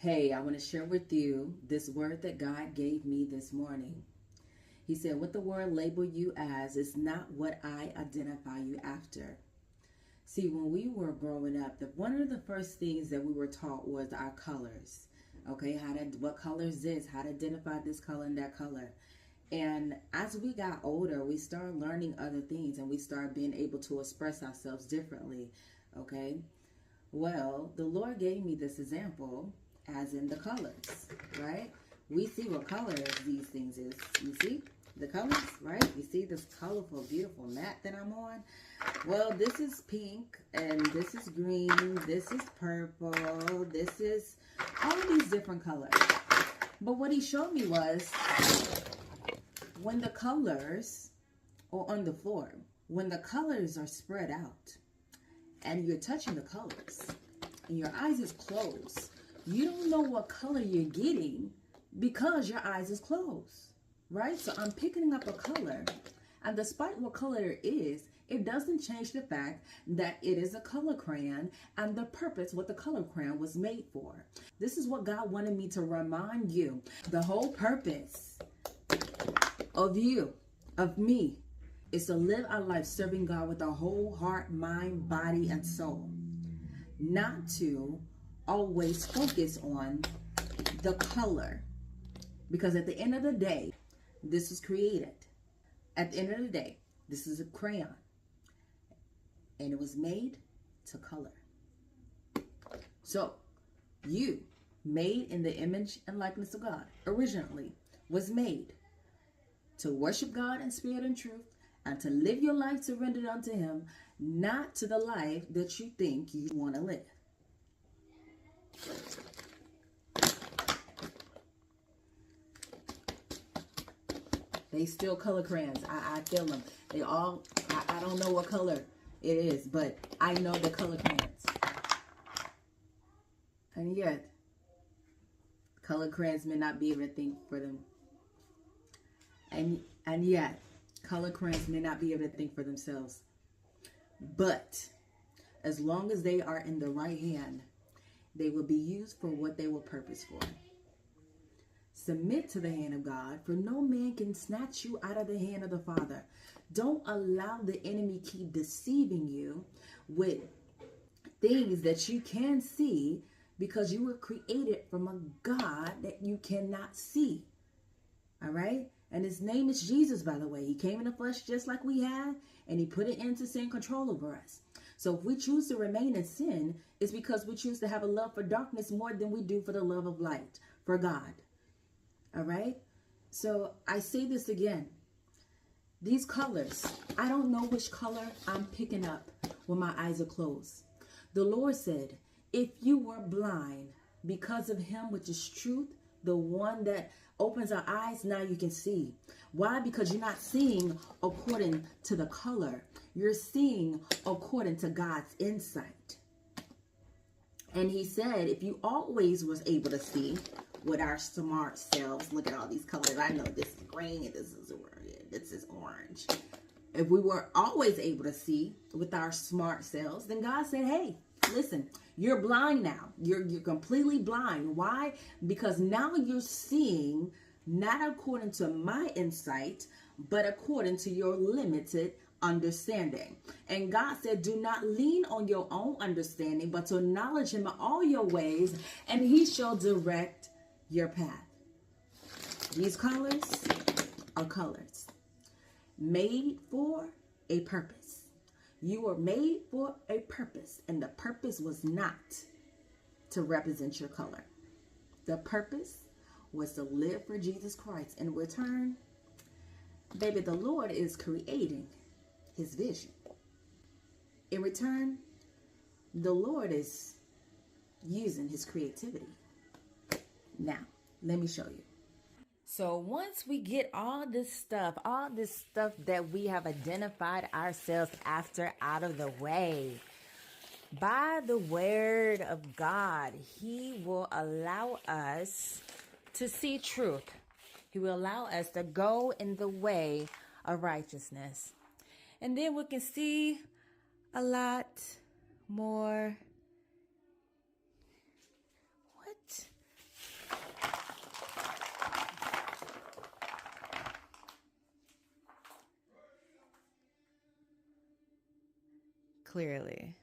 Hey, I want to share with you this word that God gave me this morning. He said, what the world label you as is not what I identify you after. See, when we were growing up, one of the first things that we were taught was our colors. Okay, what color is this? How to identify this color and that color. And as we got older, we started learning other things and we started being able to express ourselves differently. Okay, well, the Lord gave me this example as in the colors, right? We see what colors these things is. You see the colors, right? You see this colorful, beautiful mat that I'm on? Well, this is pink, and this is green, this is purple, this is all these different colors. But what he showed me was when the colors are on the floor, when the colors are spread out, and you're touching the colors, and your eyes is closed, you don't know what color you're getting because your eyes is closed, right? So I'm picking up a color, and despite what color it is, it doesn't change the fact that it is a color crayon and the purpose what the color crayon was made for. This is what God wanted me to remind you. The whole purpose of you, of me, is to live our life serving God with our whole heart, mind, body, and soul. Not to always focus on the color. Because at the end of the day, this was created. At the end of the day, this is a crayon. And it was made to color. So, you, made in the image and likeness of God, originally was made to worship God in spirit and truth, and to live your life surrendered unto Him, not to the life that you think you want to live. They still color crayons. I feel them. They all, I don't know what color it is, but I know the color crayons. And yet, color crayons may not be everything for them. And yet, color crayons may not be able to think for themselves. But as long as they are in the right hand, they will be used for what they were purposed for. Submit to the hand of God, for no man can snatch you out of the hand of the Father. Don't allow the enemy keep deceiving you with things that you can see, because you were created from a God that you cannot see. All right? And his name is Jesus, by the way. He came in the flesh just like we have, and he put it into sin control over us. So if we choose to remain in sin, it's because we choose to have a love for darkness more than we do for the love of light, for God. All right? So I say this again. These colors, I don't know which color I'm picking up when my eyes are closed. The Lord said, if you were blind because of him, which is truth, the one that opens our eyes, now you can see. Why? Because you're not seeing according to the color. You're seeing according to God's insight. And he said, if you always was able to see with our smart selves, look at all these colors. I know this is green and this is orange. This is orange. If we were always able to see with our smart selves, then God said, hey, listen, you're blind now. You're completely blind. Why? Because now you're seeing not according to my insight, but according to your limited understanding. And God said, do not lean on your own understanding, but to acknowledge him in all your ways, and he shall direct your path. These colors are colors made for a purpose. You were made for a purpose, and the purpose was not to represent your color. The purpose was to live for Jesus Christ. In return, baby, the Lord is creating his vision. In return, the Lord is using his creativity. Now, let me show you. So once we get all this stuff that we have identified ourselves after out of the way, by the word of God, he will allow us to see truth. He will allow us to go in the way of righteousness. And then we can see a lot more. What? clearly.